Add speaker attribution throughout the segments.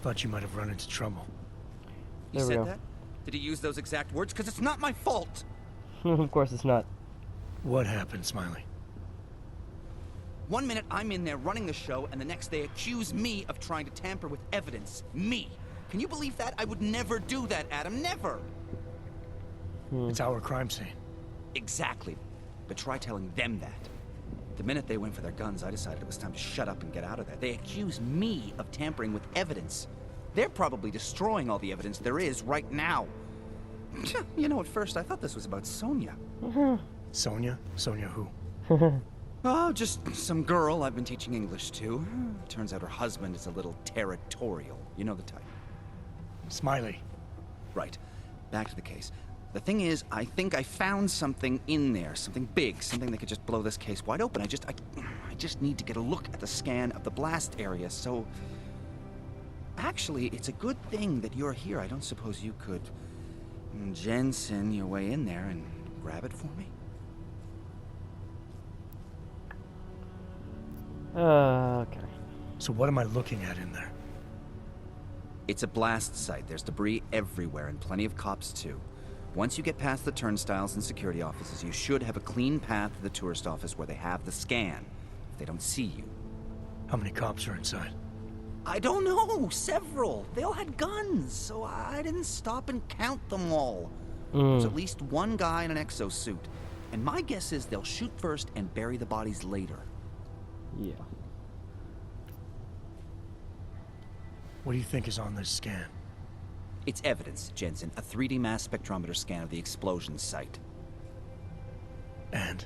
Speaker 1: Thought you might have run into trouble.
Speaker 2: He said that? Did he use those exact words? Because it's not my fault.
Speaker 3: Of course it's not.
Speaker 1: What happened, Smiley?
Speaker 2: One minute I'm in there running the show, and the next they accuse me of trying to tamper with evidence. Me. Can you believe that? I would never do that, Adam. Never.
Speaker 1: It's our crime scene.
Speaker 2: Exactly. But try telling them that. The minute they went for their guns, I decided it was time to shut up and get out of there. They accuse me of tampering with evidence. They're probably destroying all the evidence there is right now. You know, at first I thought this was about Sonia.
Speaker 1: Sonia? Sonia who?
Speaker 2: Oh, just some girl I've been teaching English to. Turns out her husband is a little territorial. You know the type.
Speaker 1: Smiley.
Speaker 2: Right. Back to the case. The thing is, I think I found something in there. Something big. Something that could just blow this case wide open. I just need to get a look at the scan of the blast area, so... Actually, it's a good thing that you're here. I don't suppose you could... Jensen your way in there and grab it for me?
Speaker 3: Okay.
Speaker 1: So what am I looking at in there?
Speaker 2: It's a blast site. There's debris everywhere, and plenty of cops, too. Once you get past the turnstiles and security offices, you should have a clean path to the tourist office where they have the scan, if they don't see you.
Speaker 1: How many cops are inside?
Speaker 2: I don't know. Several. They all had guns, so I didn't stop and count them all. There's at least one guy in an exosuit. And my guess is they'll shoot first and bury the bodies later.
Speaker 3: Yeah.
Speaker 1: What do you think is on this scan?
Speaker 2: It's evidence, Jensen. A 3D mass spectrometer scan of the explosion site.
Speaker 1: And?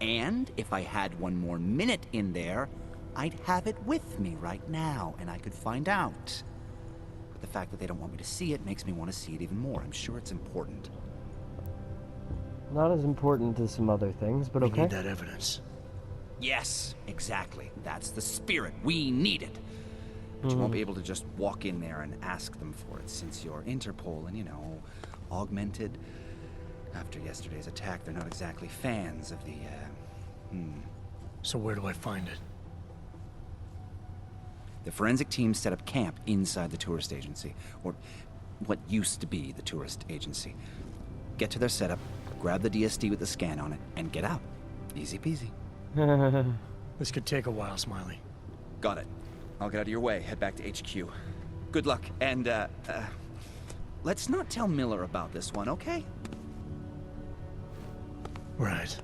Speaker 2: And if I had one more minute in there, I'd have it with me right now, and I could find out. But the fact that they don't want me to see it makes me want to see it even more. I'm sure it's important.
Speaker 3: Not as important as some other things, but okay.
Speaker 1: We need that evidence.
Speaker 2: Yes, exactly. That's the spirit. We need it. But you won't be able to just walk in there and ask them for it, since you're Interpol and, you know, augmented. After yesterday's attack, they're not exactly fans of the,
Speaker 1: So where do I find it?
Speaker 2: The forensic team set up camp inside the tourist agency, or what used to be the tourist agency. Get to their setup, grab the DSD with the scan on it, and get out. Easy peasy.
Speaker 1: This could take a while, Smiley.
Speaker 2: Got it. I'll get out of your way, head back to HQ. Good luck, and, let's not tell Miller about this one, okay?
Speaker 1: Right.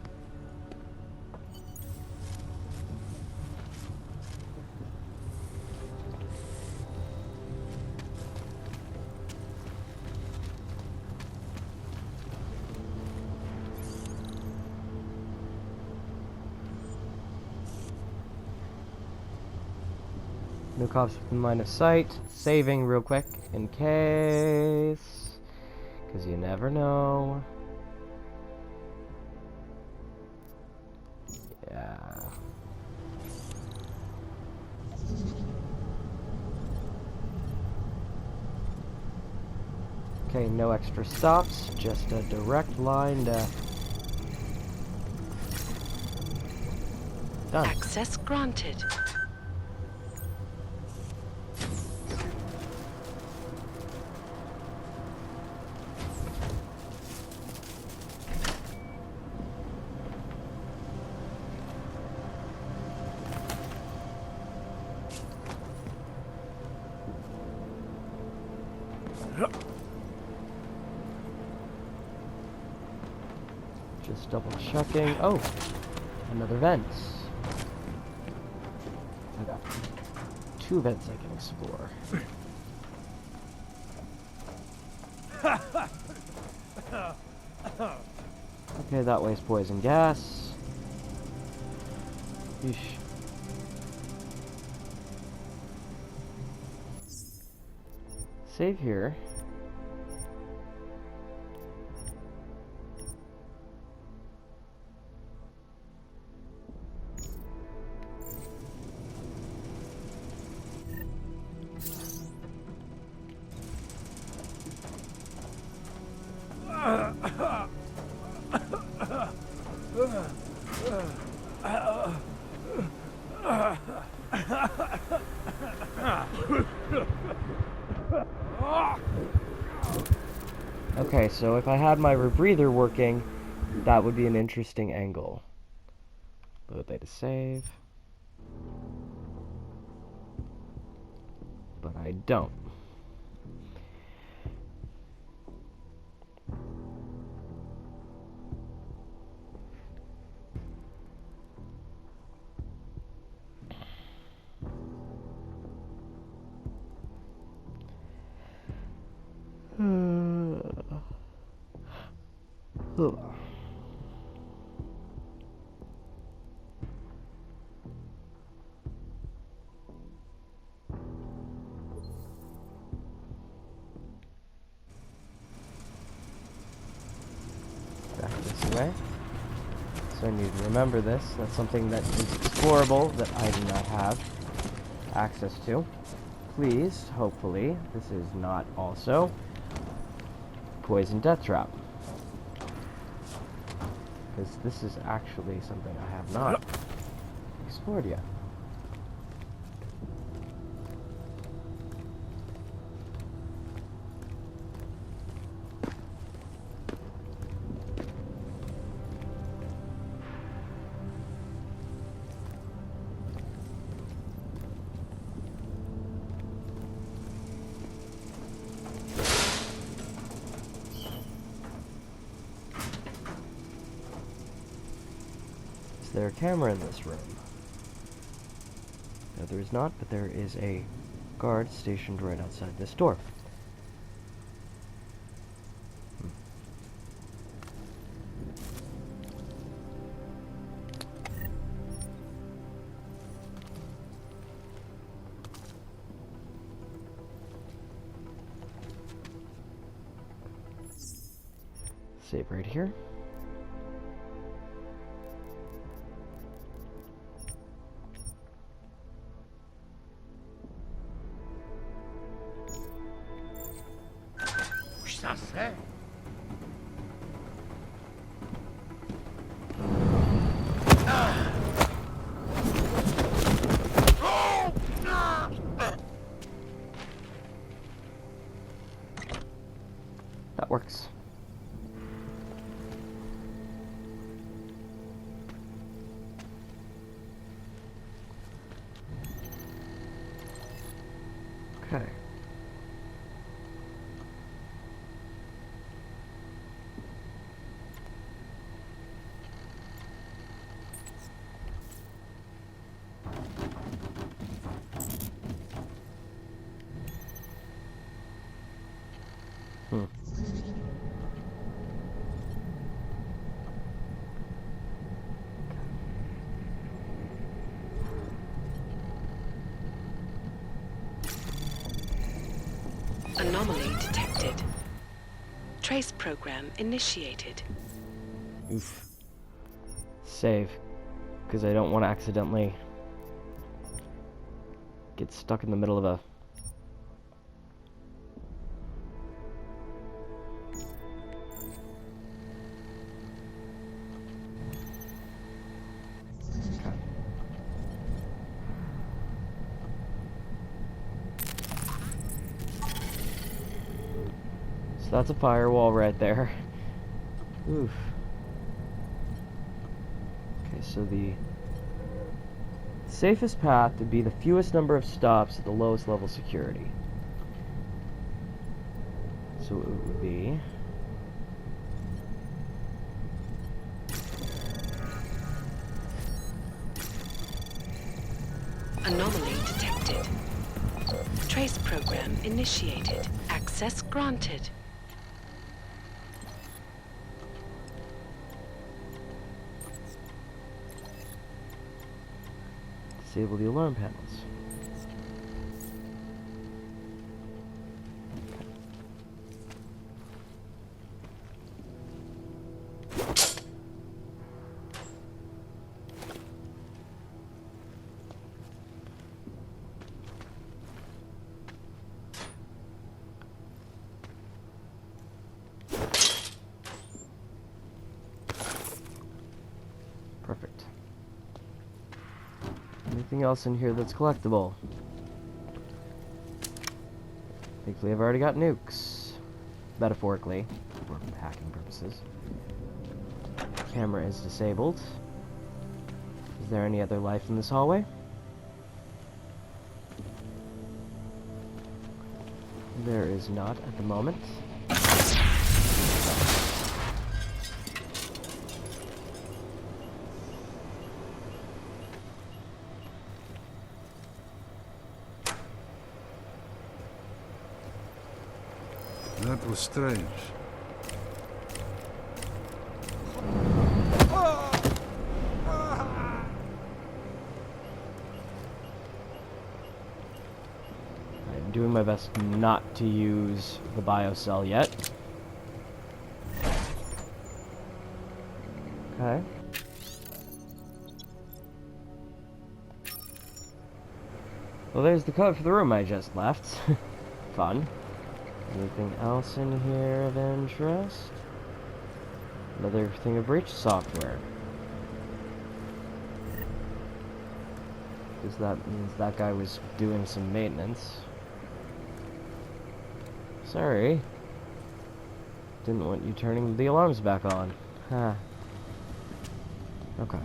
Speaker 3: No cops within line of sight. Saving real quick in case. Because you never know. Yeah. Okay, no extra stops. Just a direct line to... Done.
Speaker 4: Access granted.
Speaker 3: Just double checking. Oh, another vent. I got 2 vents I can explore. Okay, that way's poison gas. Yeesh. Save here. Okay, so if I had my rebreather working, that would be an interesting angle. Load data save. But I don't. Back this way. So I need to remember this. That's something that is explorable that I do not have access to. Please, hopefully, this is not also poison death trap. Because this is actually something I have not explored yet. Is there a camera in this room? No, there is not, but there is a guard stationed right outside this door. Save right here. That works. Okay.
Speaker 4: Anomaly detected. Trace program initiated.
Speaker 3: Oof. Save. Because I don't want to accidentally get stuck in the middle of a... So that's a firewall right there. Oof. Okay, so the safest path would be the fewest number of stops at the lowest level security. So it would be...
Speaker 4: Anomaly detected. Trace program initiated. Access granted.
Speaker 3: Disable the alarm panels. Perfect. Anything else in here that's collectible? Thankfully, I've already got nukes. metaphorically, for hacking purposes. Camera is disabled. Is there any other life in this hallway? There is not at the moment.
Speaker 5: That was strange.
Speaker 3: I'm doing my best not to use the biocell yet. Okay. Well, there's the code for the room I just left. Fun. Anything else in here of interest? Another thing of breach software. Because that means that guy was doing some maintenance. Sorry. Didn't want you turning the alarms back on. Huh. Okay.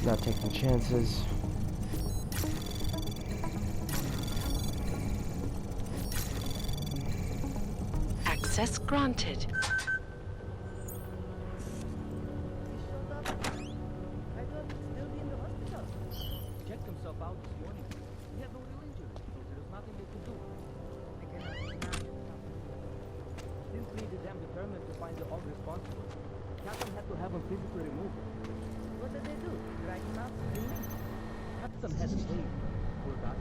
Speaker 3: Not taking chances.
Speaker 4: Access granted.
Speaker 6: Checked himself out this morning. He had no real injuries, so there was nothing they could do. Since we did them determined to find the all responsible, Captain had to have him physically removed. What did they do? Drag him out? Captain had a blade. Poor guy.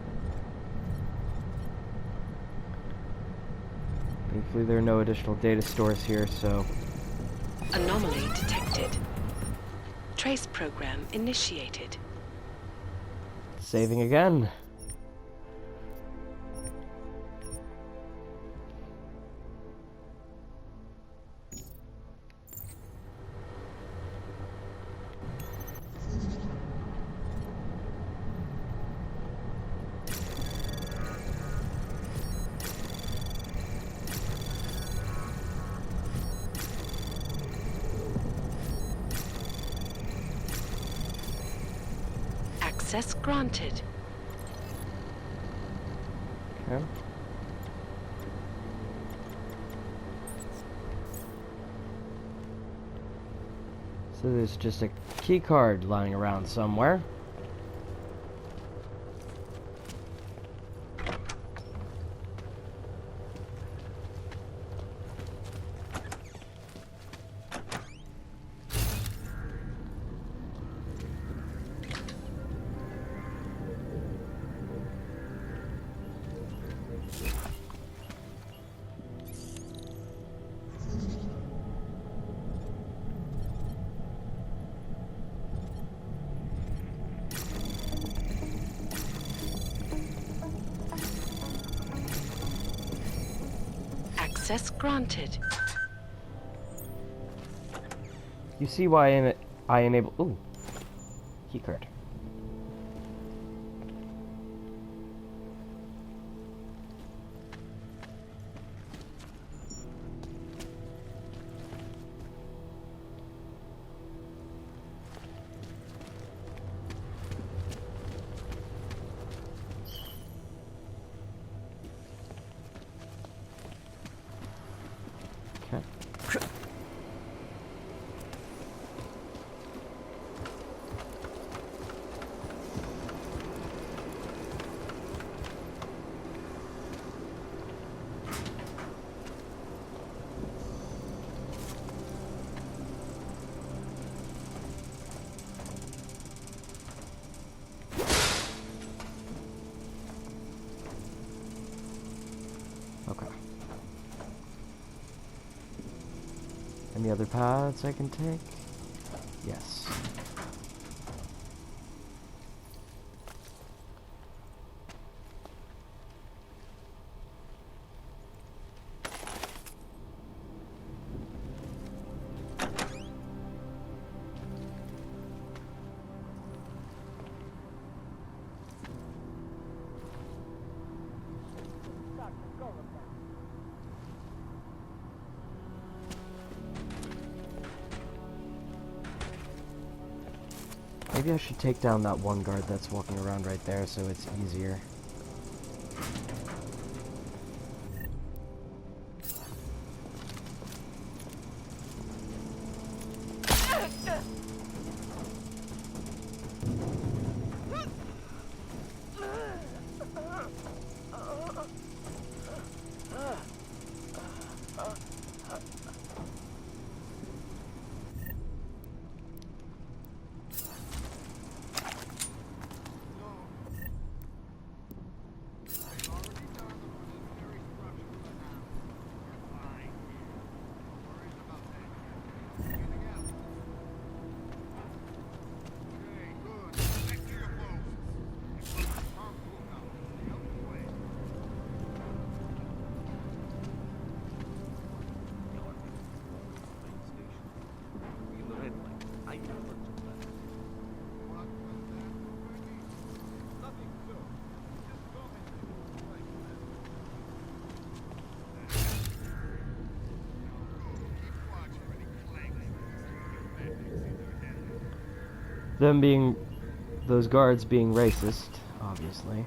Speaker 3: Thankfully, there are no additional data stores here, so...
Speaker 4: Anomaly detected. Trace program initiated.
Speaker 3: Saving again.
Speaker 4: Access granted.
Speaker 3: Okay. So there's just a key card lying around somewhere.
Speaker 4: Access granted.
Speaker 3: You see why I enable... Ooh. Key card. Okay. Any other paths I can take? Yes. Maybe I should take down that one guard that's walking around right there so it's easier. Them being, those guards being racist, obviously.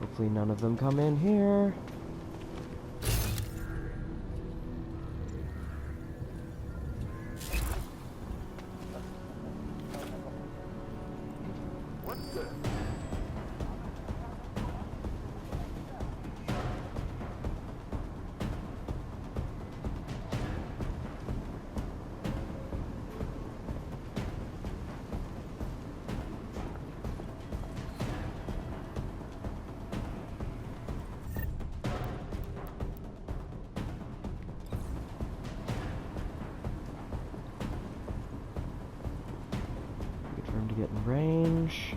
Speaker 3: Hopefully none of them come in here. Wait for him to get in range.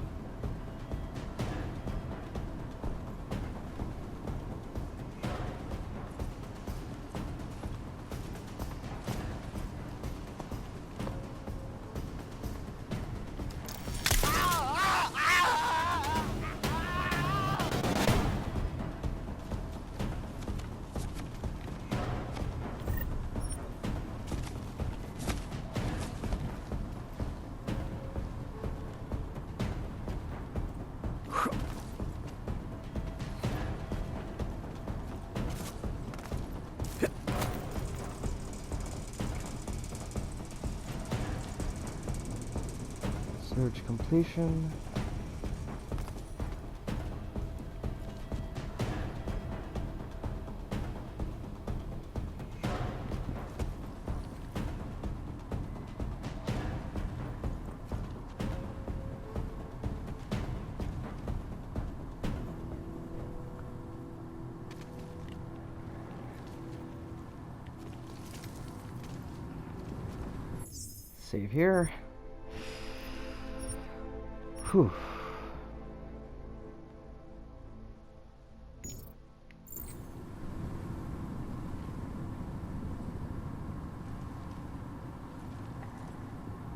Speaker 3: Search completion. Save here. Whew.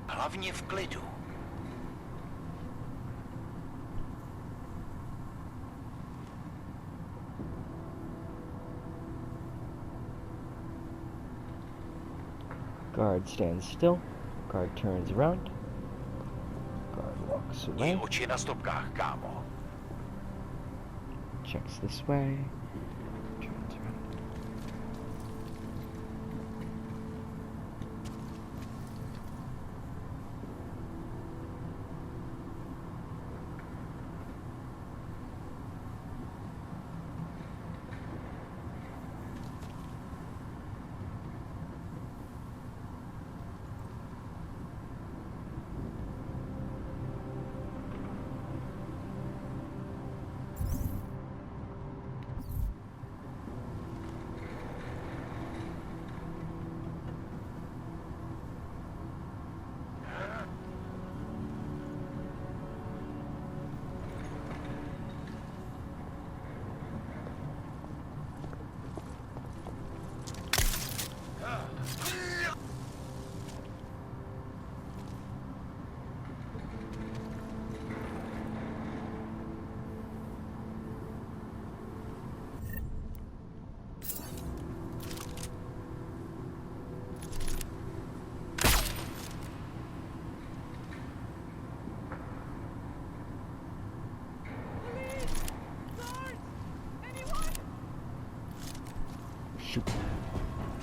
Speaker 7: Hlavně v klidu.
Speaker 3: Guard stands still. Guard turns around. Guard walks away.
Speaker 7: Měj oči na stopkách, kámo.
Speaker 3: Checks this way. Turns around.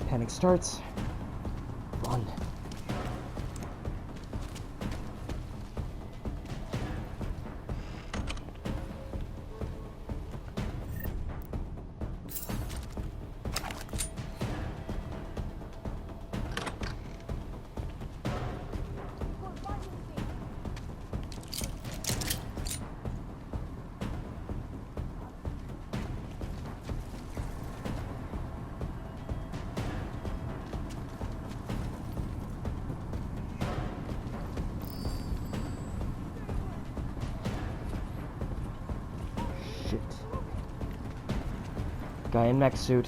Speaker 3: Panic starts. Run. Shit. Guy in mech suit.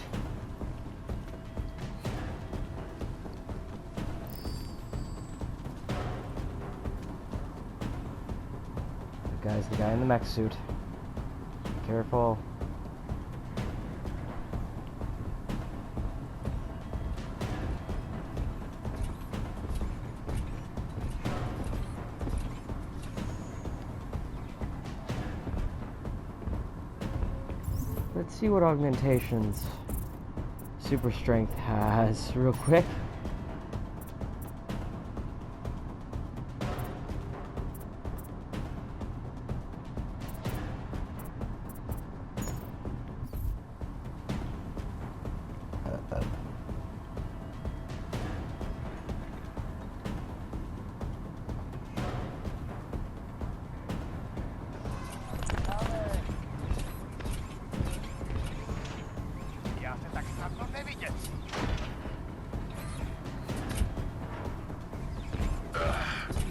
Speaker 3: The guy's the guy in the mech suit. Be careful. Let's see what augmentations super strength has real quick.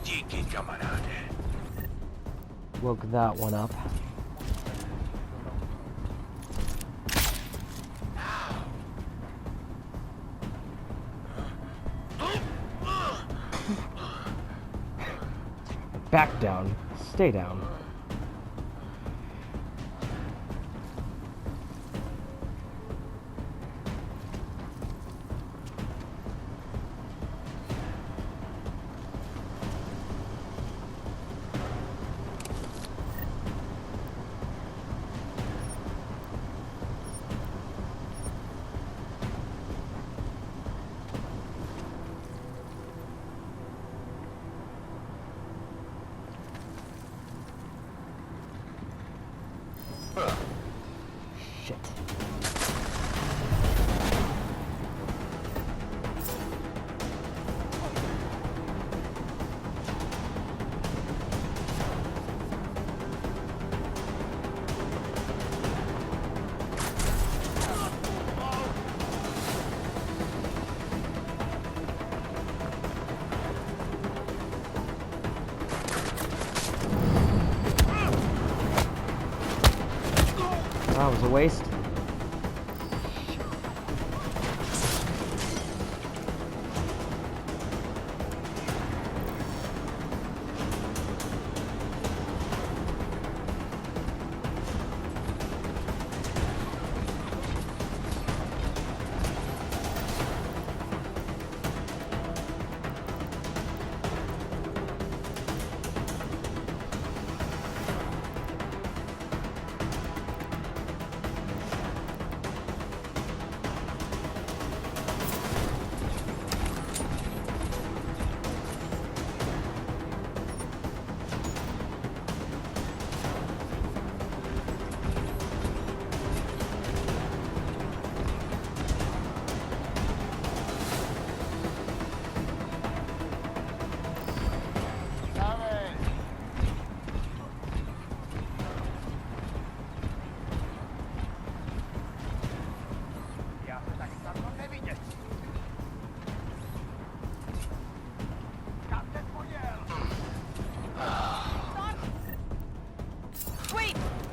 Speaker 7: Dzięki, kamaradzie.
Speaker 3: Woke that one up. Back down. Stay down. Shit. That was a waste.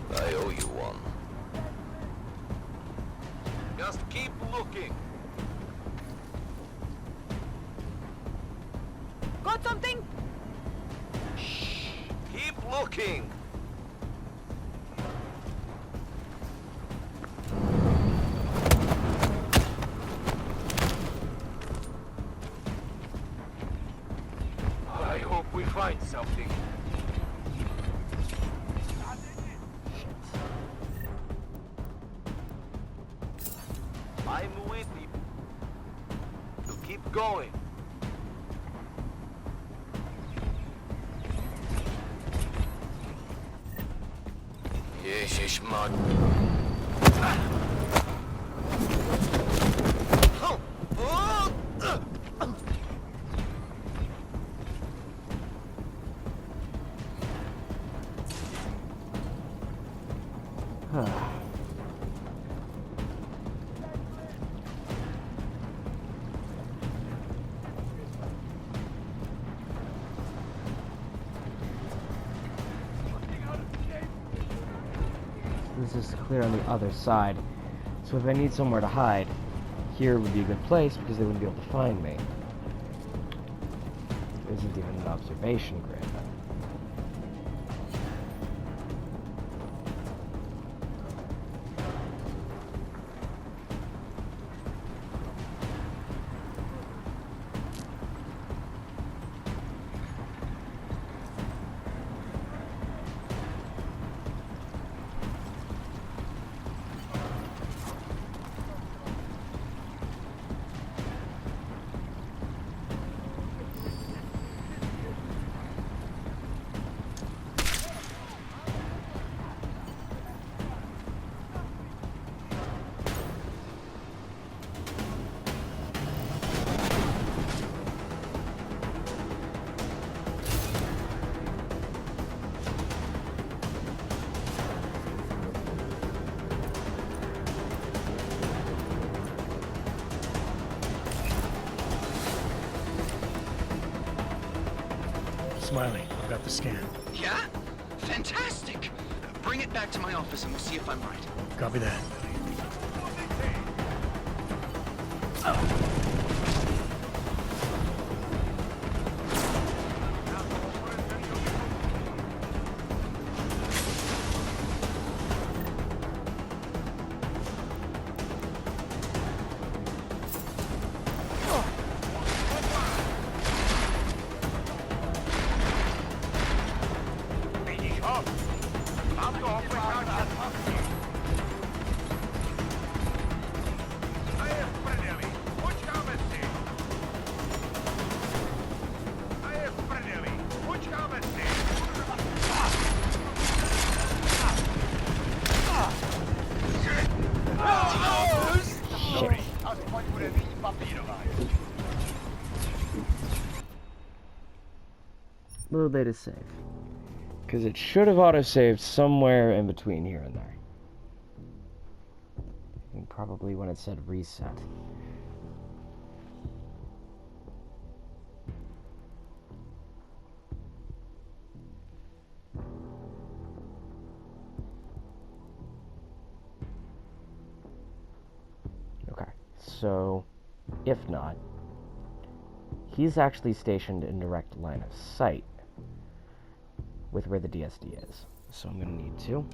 Speaker 7: I owe you one. Just keep looking.
Speaker 8: Got something?
Speaker 7: Keep looking. I hope we find something. I'm with you. going. Ježiš, man.
Speaker 3: This is clear on the other side. So if I need somewhere to hide, here would be a good place because they wouldn't be able to find me. There isn't even an observation grid.
Speaker 1: Smiley, I've got the scan.
Speaker 2: Yeah? Fantastic! Bring it back to my office and we'll see if I'm right.
Speaker 1: Copy that.
Speaker 3: Little data save. Because it should have autosaved somewhere in between here and there. And probably when it said reset. Okay, so if not, he's actually stationed in direct line of sight with where the DSD is. So I'm going to need to.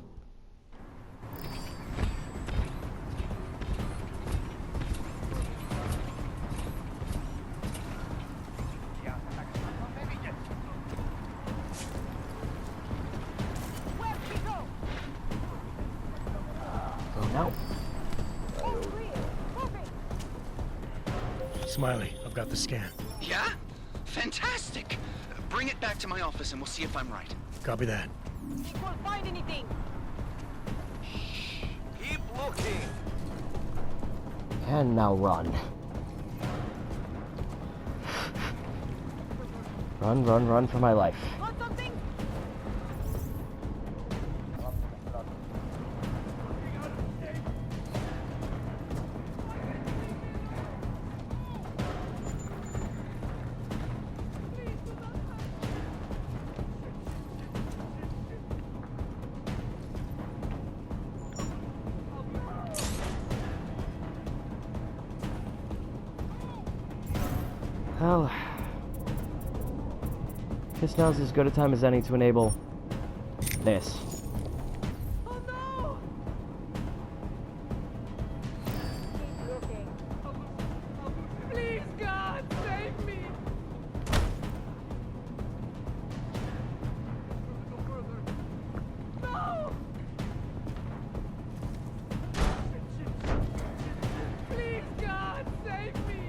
Speaker 3: Go now.
Speaker 1: Smiley, I've got the scan.
Speaker 2: Yeah? Fantastic! Bring it back to my office and we'll see if I'm right.
Speaker 1: Copy that.
Speaker 6: We won't find anything.
Speaker 7: Keep looking.
Speaker 3: And now run. Run, run, run for my life.
Speaker 6: Want something?
Speaker 3: Well, guess now's as good a time as any to enable this.
Speaker 6: Oh no! Keep looking. Please, God, save me! No! Please, God, save me!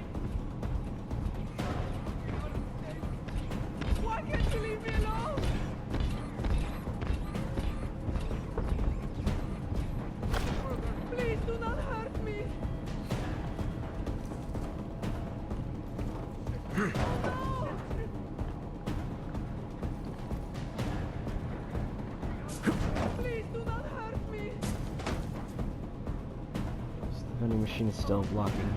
Speaker 3: Vending machine is still blocking.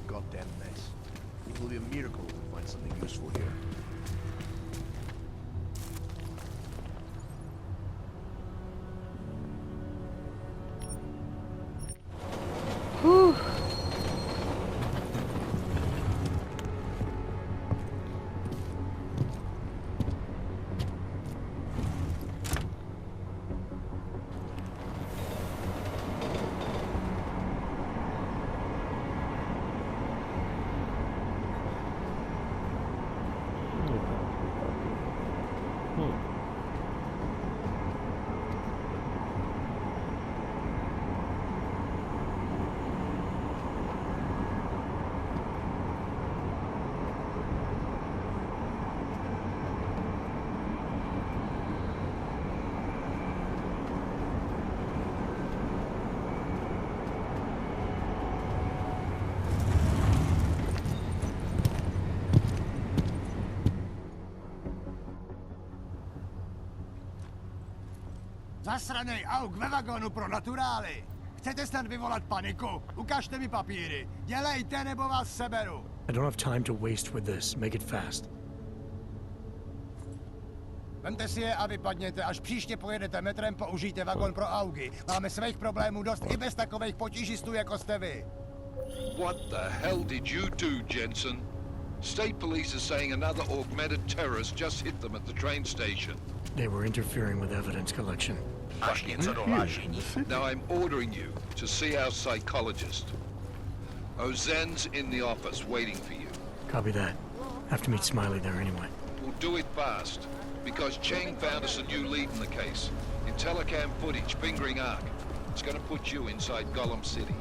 Speaker 1: Goddamn mess. It will be a miracle if we find something useful here.
Speaker 3: Whew.
Speaker 8: Zasranej auk ve vagonu pro naturály! Chcete snad vyvolat paniku? Ukažte mi papíry. Dělejte, nebo vás seberu.
Speaker 1: I don't have time to waste with this. Make it fast.
Speaker 8: Vemte si je a vypadněte. Až příště pojedete metrem, použijte vagon pro augy. Máme svých problémů dost i bez takových potížistů, jako jste vy.
Speaker 5: What the hell did you do, Jensen? State police are saying another augmented terrorist just hit them at the train station.
Speaker 1: They were interfering with evidence collection.
Speaker 5: Now I'm ordering you to see our psychologist. Ozen's in the office waiting for you.
Speaker 1: Copy that. Have to meet Smiley there anyway.
Speaker 5: We'll do it fast, because Cheng found us a new lead in the case. In telecam footage fingering Ark. It's gonna put you inside Gollum City.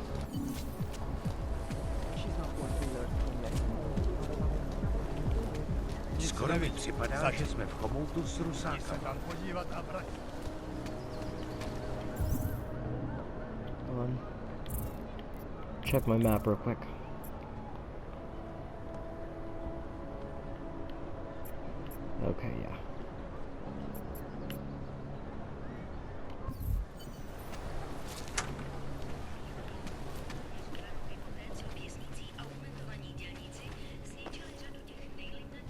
Speaker 1: Skoro mi připadá, že jsme v chomoutu s Rusákem.
Speaker 3: Hold on. Check my map real quick. Okay, yeah.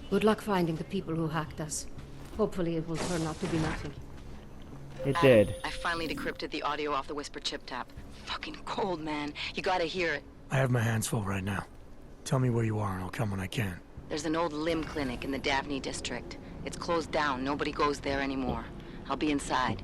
Speaker 9: Good luck finding the people who hacked us. Hopefully it will turn out to be nothing.
Speaker 3: It did.
Speaker 10: I finally decrypted the audio off the Whisper chip tap. Fucking cold, man. You gotta hear it.
Speaker 1: I have my hands full right now. Tell me where you are and I'll come when I can.
Speaker 10: There's an old limb clinic in the Daphne district. It's closed down. Nobody goes there anymore. I'll be inside.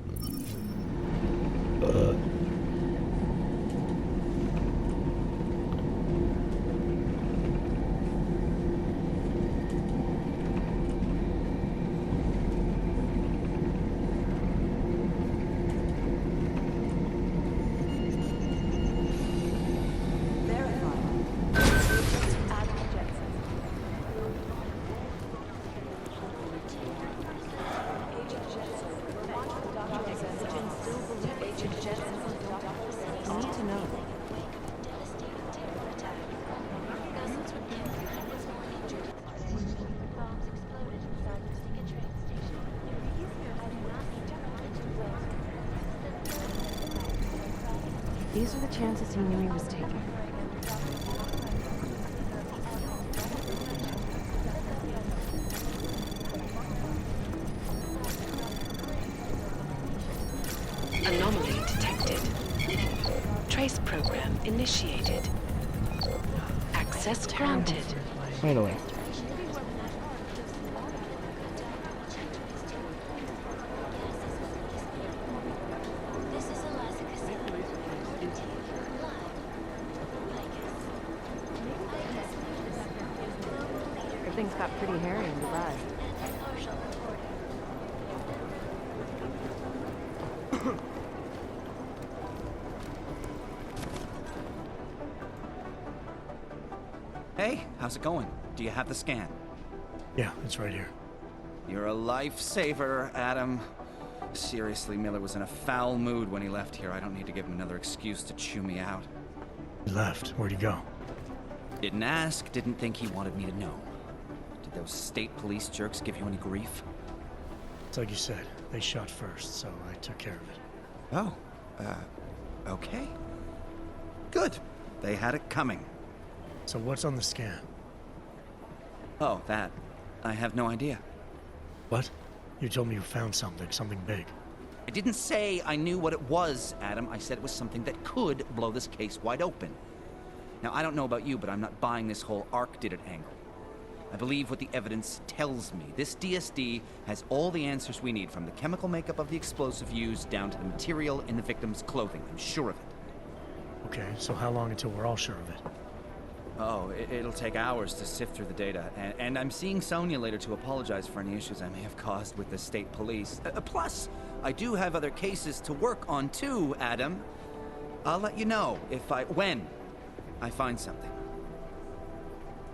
Speaker 9: These are the chances he knew he was taking.
Speaker 4: Trace program initiated. Access granted.
Speaker 3: Right away.
Speaker 11: Things got pretty hairy in Dubai.
Speaker 2: Hey, how's it going? Do you have the scan?
Speaker 12: Yeah, it's right here.
Speaker 2: You're a lifesaver, Adam. Seriously, Miller was in a foul mood when he left here. I don't need to give him another excuse to chew me out.
Speaker 12: He left. Where'd he go?
Speaker 2: Didn't ask, didn't think he wanted me to know. Did those state police jerks give you any grief?
Speaker 12: It's like you said, they shot first, so I took care of it.
Speaker 2: Oh, okay. Good. They had it coming.
Speaker 12: So what's on the scan?
Speaker 2: Oh, that. I have no idea.
Speaker 12: What? You told me you found something big.
Speaker 2: I didn't say I knew what it was, Adam. I said it was something that could blow this case wide open. Now, I don't know about you, but I'm not buying this whole Ark did it angle. I believe what the evidence tells me. This DSD has all the answers we need, from the chemical makeup of the explosive used down to the material in the victim's clothing. I'm sure of it.
Speaker 12: Okay, so how long until we're all sure of it?
Speaker 2: Oh, it'll take hours to sift through the data. And I'm seeing Sonia later to apologize for any issues I may have caused with the state police. Plus, I do have other cases to work on too, Adam. I'll let you know when I find something.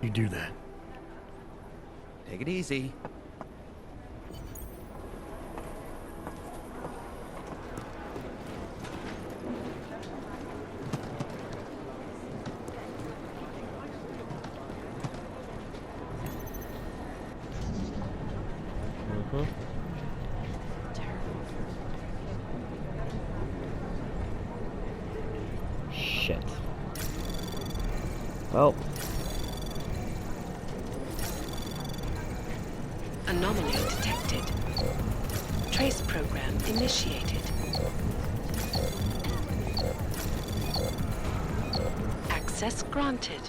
Speaker 12: You do that.
Speaker 2: Take it easy.
Speaker 3: Shit. Well.
Speaker 4: Anomaly detected. Trace program initiated. Access granted.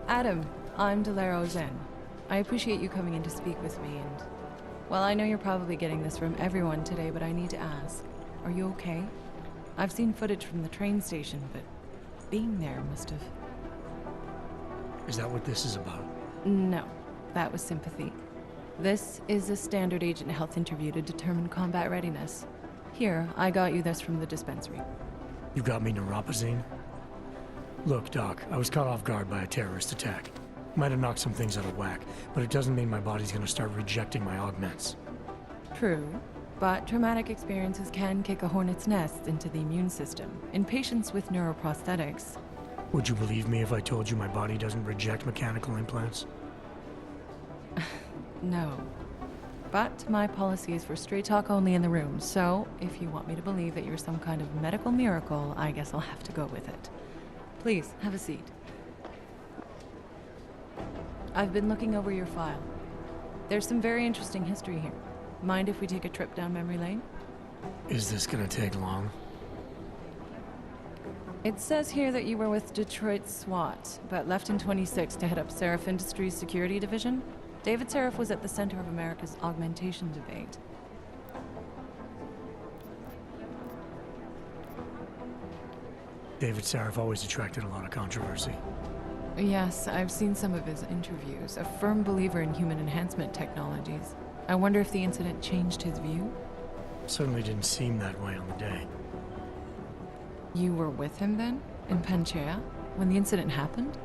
Speaker 11: Adam, I'm Delaro Zen. I appreciate you coming in to speak with me, and... well, I know you're probably getting this from everyone today, but I need to ask. Are you okay? I've seen footage from the train station, but being there must have...
Speaker 12: Is that what this is about?
Speaker 11: No, that was sympathy. This is a standard agent health interview to determine combat readiness. Here, I got you this from the dispensary.
Speaker 12: You got me neuropazine? Look, Doc, I was caught off guard by a terrorist attack. Might have knocked some things out of whack, but it doesn't mean my body's gonna start rejecting my augments.
Speaker 11: True, but traumatic experiences can kick a hornet's nest into the immune system in patients with neuroprosthetics.
Speaker 12: Would you believe me if I told you my body doesn't reject mechanical implants?
Speaker 11: No. But my policy is for straight talk only in the room, so if you want me to believe that you're some kind of medical miracle, I guess I'll have to go with it. Please, have a seat. I've been looking over your file. There's some very interesting history here. Mind if we take a trip down memory lane?
Speaker 12: Is this gonna take long?
Speaker 11: It says here that you were with Detroit SWAT, but left in 26 to head up Seraph Industries' security division. David Seraph was at the center of America's augmentation debate.
Speaker 12: David Seraph always attracted a lot of controversy.
Speaker 11: Yes, I've seen some of his interviews. A firm believer in human enhancement technologies. I wonder if the incident changed his view?
Speaker 12: Certainly didn't seem that way on the day.
Speaker 11: You were with him then, in Panchaea, when the incident happened?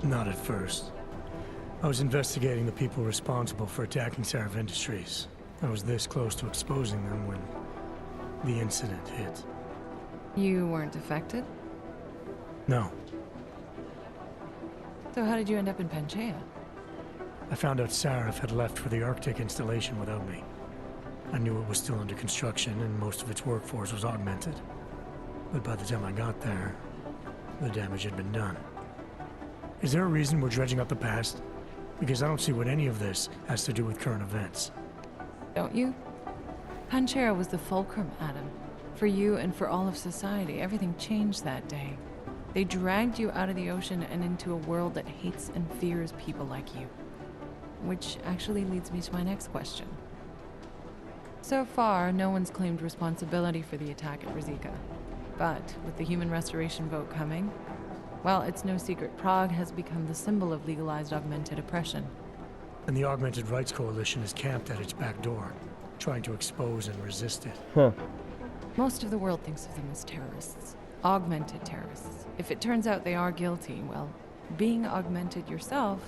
Speaker 12: Not at first. I was investigating the people responsible for attacking Sarif Industries. I was this close to exposing them when the incident hit.
Speaker 11: You weren't affected?
Speaker 12: No.
Speaker 11: So how did you end up in Panchaea?
Speaker 12: I found out Sarif had left for the Arctic installation without me. I knew it was still under construction and most of its workforce was augmented. But by the time I got there, the damage had been done. Is there a reason we're dredging up the past? Because I don't see what any of this has to do with current events.
Speaker 11: Don't you? Panchaea was the fulcrum, Adam. For you and for all of society, everything changed that day. They dragged you out of the ocean and into a world that hates and fears people like you. Which actually leads me to my next question. So far, no one's claimed responsibility for the attack at Rizika. But with the human restoration vote coming, well, it's no secret Prague has become the symbol of legalized augmented oppression.
Speaker 12: And the Augmented Rights Coalition is camped at its back door, trying to expose and resist it.
Speaker 3: Huh.
Speaker 11: Most of the world thinks of them as terrorists. Augmented terrorists. If it turns out they are guilty, well, being augmented yourself...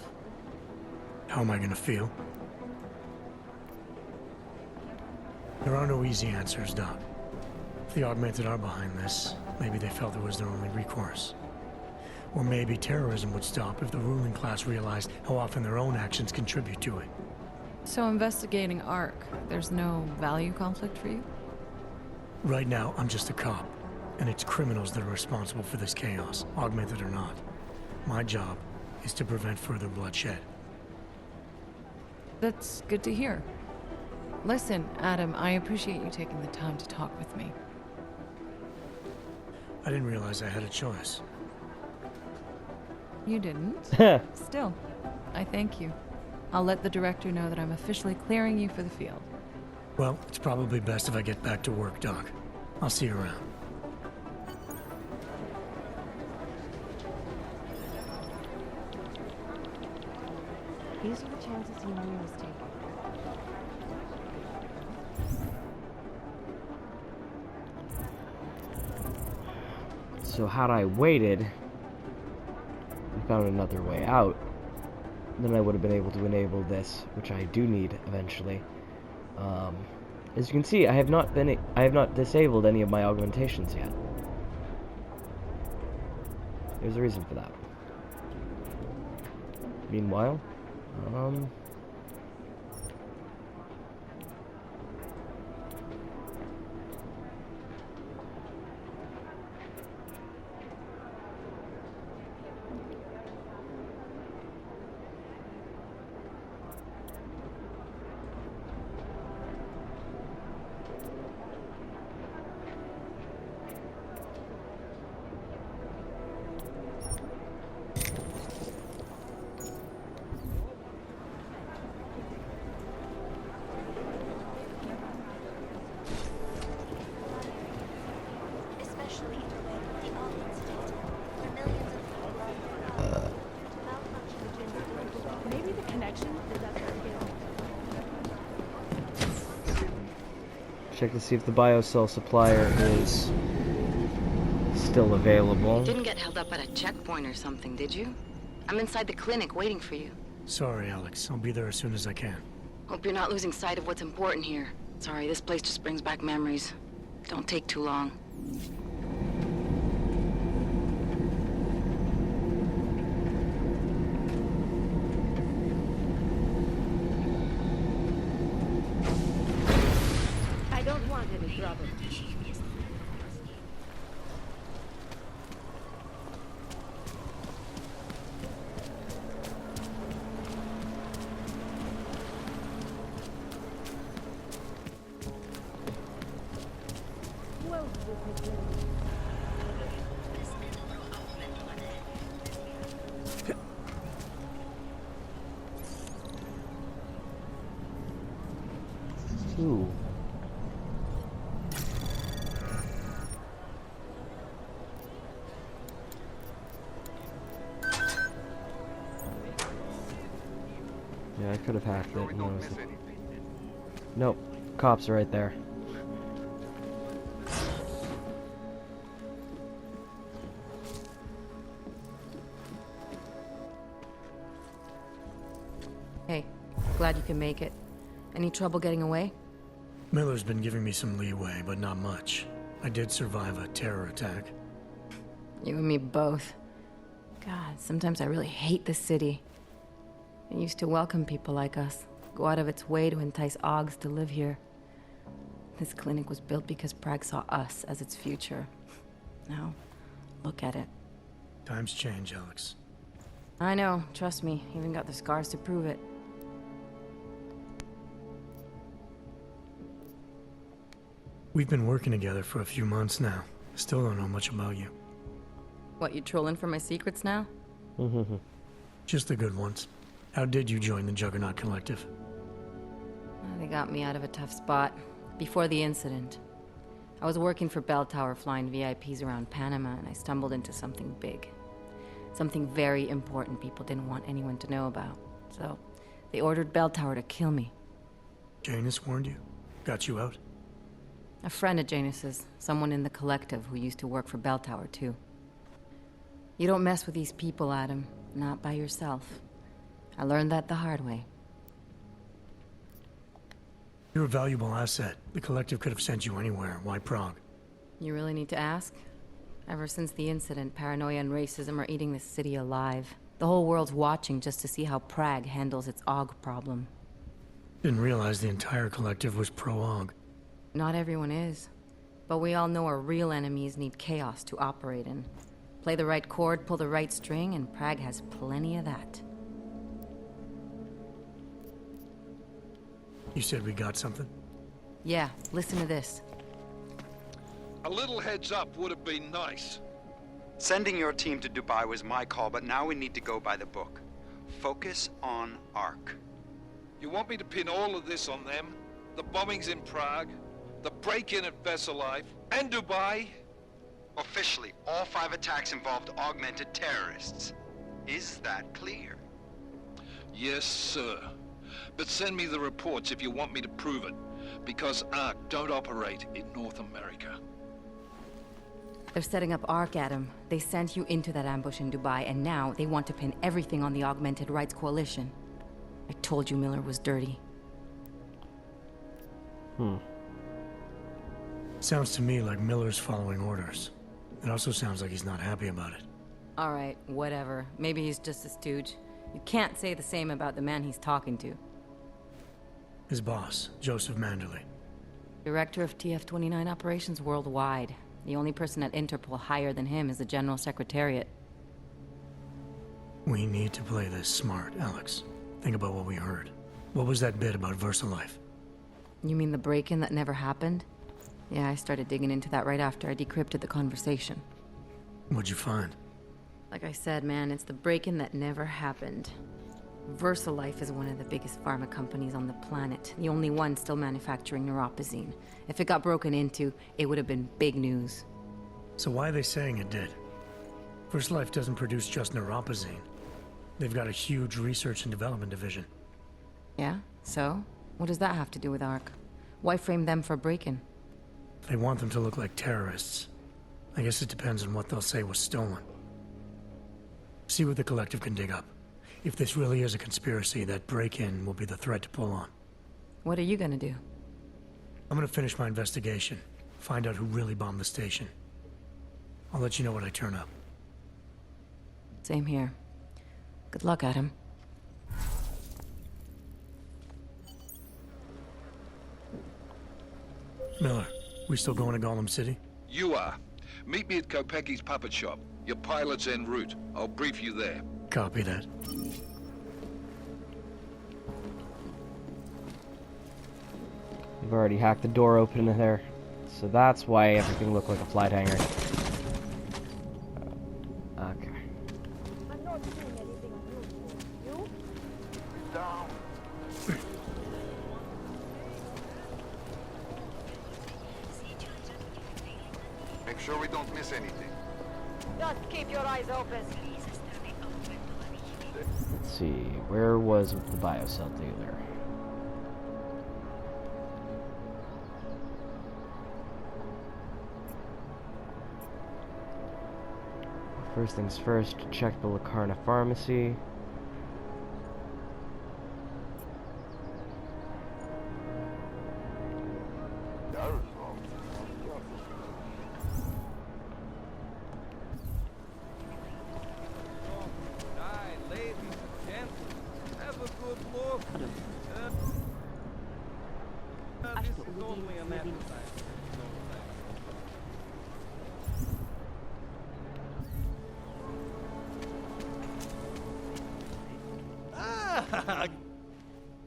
Speaker 12: How am I gonna feel? There are no easy answers, Doc. If the Augmented are behind this, maybe they felt it was their only recourse. Or maybe terrorism would stop if the ruling class realized how often their own actions contribute to it.
Speaker 11: So investigating ARC, there's no value conflict for you?
Speaker 12: Right now, I'm just a cop, and it's criminals that are responsible for this chaos, augmented or not. My job is to prevent further bloodshed.
Speaker 11: That's good to hear. Listen, Adam, I appreciate you taking the time to talk with me.
Speaker 12: I didn't realize I had a choice.
Speaker 11: You didn't? Still, I thank you. I'll let the director know that I'm officially clearing you for the field.
Speaker 12: Well, it's probably best if I get back to work, Doc. I'll see you around.
Speaker 9: These are the chances he knew he was taking.
Speaker 3: So had I waited and found another way out, then I would have been able to enable this, which I do need eventually. As you can see, I have not disabled any of my augmentations yet. There's a reason for that. Meanwhile,
Speaker 9: Maybe the connection is up there again.
Speaker 3: check to see if the biocell supplier is still available.
Speaker 10: You didn't get held up at a checkpoint or something, did you? I'm inside the clinic waiting for you.
Speaker 12: Sorry, Alex. I'll be there as soon as I can.
Speaker 10: Hope you're not losing sight of what's important here. Sorry, this place just brings back memories. Don't take too long.
Speaker 9: I don't want any trouble.
Speaker 3: Ooh. Yeah, I could have hacked it. Nope. Cops are right there.
Speaker 10: Hey, glad you can make it. Any trouble getting away?
Speaker 12: Miller's been giving me some leeway, but not much. I did survive a terror attack.
Speaker 10: You and me both. God, sometimes I really hate this city. It used to welcome people like us, go out of its way to entice Augs to live here. This clinic was built because Prague saw us as its future. Now, look at it.
Speaker 12: Times change, Alex.
Speaker 10: I know, trust me, even got the scars to prove it.
Speaker 12: We've been working together for a few months now. Still don't know much about you.
Speaker 10: What, you trolling for my secrets now?
Speaker 12: Just the good ones. How did you join the Juggernaut Collective?
Speaker 10: They got me out of a tough spot. Before the incident, I was working for Bell Tower flying VIPs around Panama, and I stumbled into something big. Something very important people didn't want anyone to know about. So, they ordered Bell Tower to kill me.
Speaker 12: Janus warned you? Got you out?
Speaker 10: A friend of Janus's, someone in the collective who used to work for Bell Tower too. You don't mess with these people, Adam. Not by yourself. I learned that the hard way.
Speaker 12: You're a valuable asset. The collective could have sent you anywhere. Why Prague?
Speaker 10: You really need to ask? Ever since the incident, paranoia and racism are eating this city alive. The whole world's watching just to see how Prague handles its AUG problem.
Speaker 12: Didn't realize the entire collective was pro-AUG.
Speaker 10: Not everyone is. But we all know our real enemies need chaos to operate in. Play the right chord, pull the right string, and Prague has plenty of that.
Speaker 12: You said we got something?
Speaker 10: Yeah, listen to this.
Speaker 5: A little heads up would have been nice.
Speaker 2: Sending your team to Dubai was my call, but now we need to go by the book. Focus on Ark.
Speaker 5: You want me to pin all of this on them? The bombings in Prague, the break-in at Vesellive, and Dubai?
Speaker 2: Officially, all 5 attacks involved augmented terrorists. Is that clear?
Speaker 5: Yes, sir. But send me the reports if you want me to prove it, because Ark don't operate in North America.
Speaker 10: They're setting up Ark, Adam. They sent you into that ambush in Dubai, and now they want to pin everything on the Augmented Rights Coalition. I told you Miller was dirty.
Speaker 12: Sounds to me like Miller's following orders. It also sounds like he's not happy about it.
Speaker 10: All right, whatever. Maybe he's just a stooge. You can't say the same about the man he's talking to.
Speaker 12: His boss, Joseph Manderley.
Speaker 10: Director of TF-29 operations worldwide. The only person at Interpol higher than him is the General Secretariat.
Speaker 12: We need to play this smart, Alex. Think about what we heard. What was that bit about VersaLife?
Speaker 10: You mean the break-in that never happened? Yeah, I started digging into that right after I decrypted the conversation.
Speaker 12: What'd you find?
Speaker 10: Like I said, man, it's the break-in that never happened. VersaLife is one of the biggest pharma companies on the planet. The only one still manufacturing neuropozyne. If it got broken into, it would have been big news.
Speaker 12: So why are they saying it did? VersaLife doesn't produce just neuropozyne. They've got a huge research and development division.
Speaker 10: Yeah? So? What does that have to do with Ark? Why frame them for break-in?
Speaker 12: They want them to look like terrorists. I guess it depends on what they'll say was stolen. See what the collective can dig up. If this really is a conspiracy, that break-in will be the thread to pull on.
Speaker 10: What are you gonna do?
Speaker 12: I'm gonna finish my investigation. Find out who really bombed the station. I'll let you know when I turn up.
Speaker 10: Same here. Good luck, Adam.
Speaker 12: Miller, we still going to Gollum City?
Speaker 5: You are. Meet me at Kopecki's puppet shop. Your pilot's en route. I'll brief you there.
Speaker 12: Copy that.
Speaker 3: We've already hacked the door open in there, so that's why everything looked like a flight hangar. Okay.
Speaker 13: I'm not doing anything unusual. You?
Speaker 7: Down.
Speaker 5: Make sure we don't miss anything.
Speaker 13: Just keep your eyes open.
Speaker 3: see. Where was the biocell dealer? First things first, check the Locarno Pharmacy.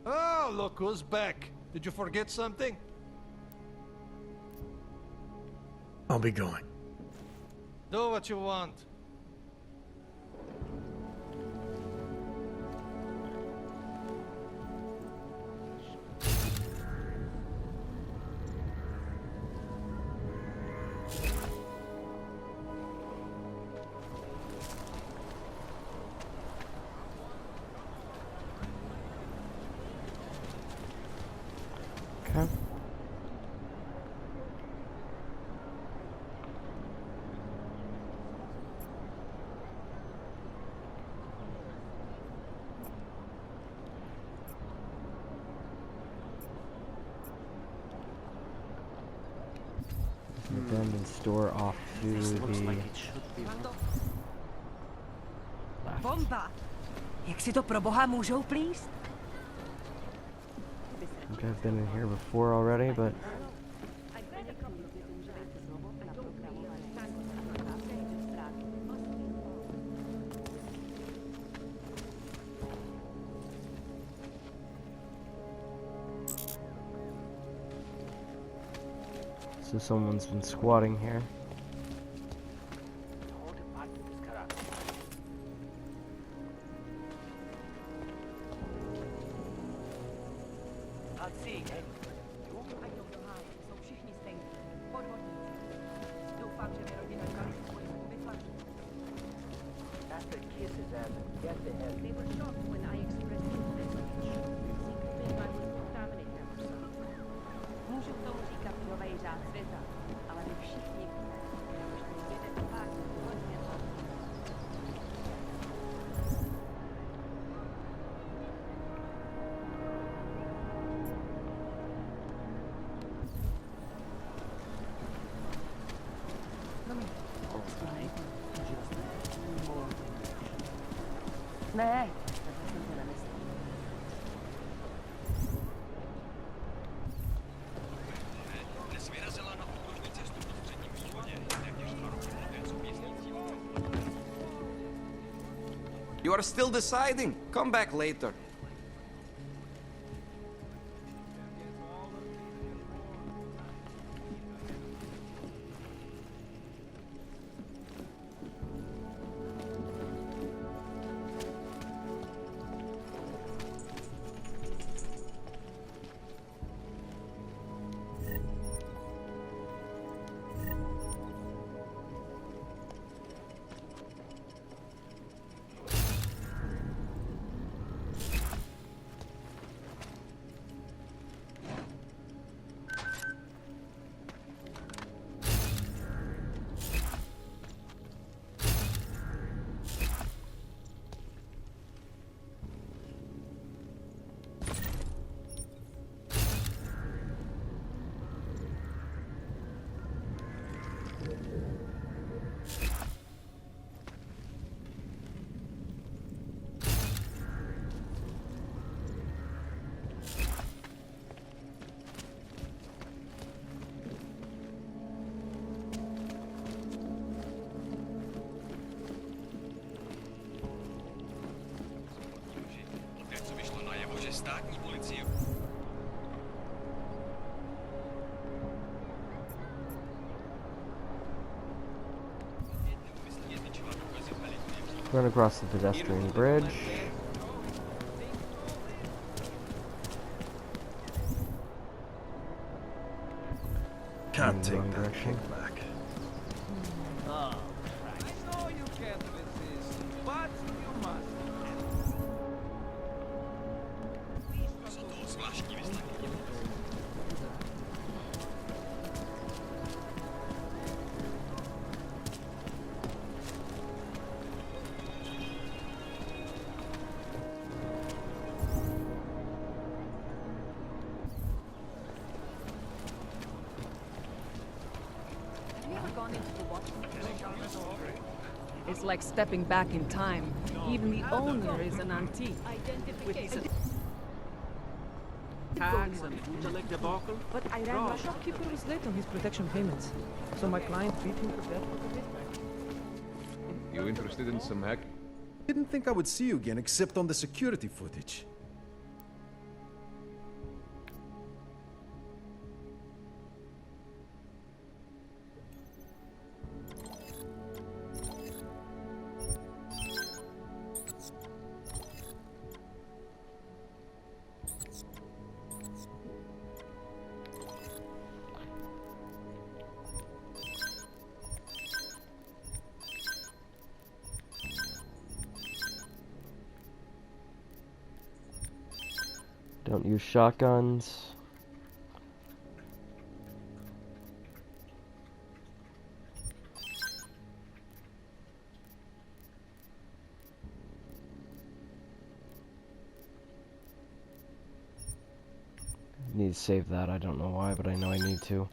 Speaker 14: Oh, look who's back. Did you forget something?
Speaker 12: I'll be going.
Speaker 14: Do what you want.
Speaker 3: Okay. Abandoned store off to the left.
Speaker 15: Bomba! Jak si to pro boha můžou plíst?
Speaker 3: I think I've been in here before already, but so someone's been squatting here.
Speaker 15: They were shocked when I expressed interest in the issue. Seemed to think I would contaminate them or something. Můžu k tomu říkat novej řád světa, ale my všichni víme, že ten jeden fakt hodně dlouho. Ne, takhle jsem to nemyslel.
Speaker 2: You are still deciding. Come back later.
Speaker 16: Státní policie.
Speaker 3: Run across the pedestrian bridge.
Speaker 1: Can't take
Speaker 3: Wrong
Speaker 1: that
Speaker 3: direction.
Speaker 1: kickback.
Speaker 6: Oh, I know you can't resist, but you must.
Speaker 11: It's like stepping back in time. Even the owner is an antique. With his tax and bootleg debacle. But I ran the shopkeeper was late on his protection payments. So my client beat him to death with a dispatch.
Speaker 16: You interested in some hack?
Speaker 17: Didn't think I would see you again except on the security footage.
Speaker 3: Don't use shotguns. I need to save that. I don't know why, but I know I need to.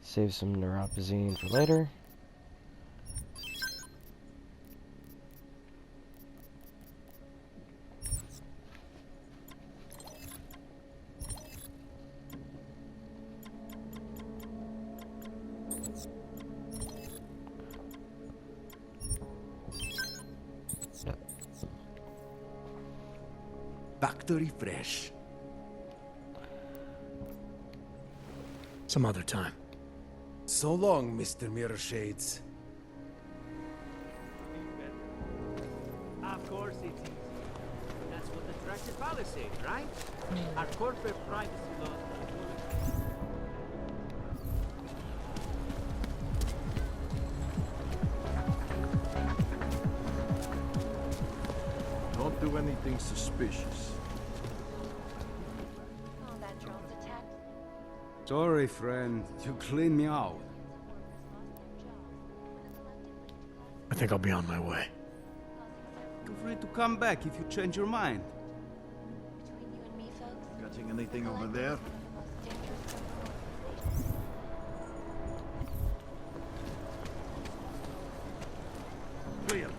Speaker 3: Save some neuropazine for later.
Speaker 17: Factory fresh.
Speaker 12: Some other time.
Speaker 17: So long, Mr. Mirror Shades.
Speaker 6: Of course it is. That's what the trusted policy, right? Our corporate privacy laws.
Speaker 1: Don't do anything suspicious.
Speaker 13: Oh, that drone's attacked.
Speaker 18: Sorry, friend. You cleaned me out.
Speaker 12: I think I'll be on my way.
Speaker 18: Feel free to come back if you change your mind.
Speaker 13: Between you and me, folks,
Speaker 1: Catching anything over there?
Speaker 13: one of the most dangerous criminals.
Speaker 1: Clear.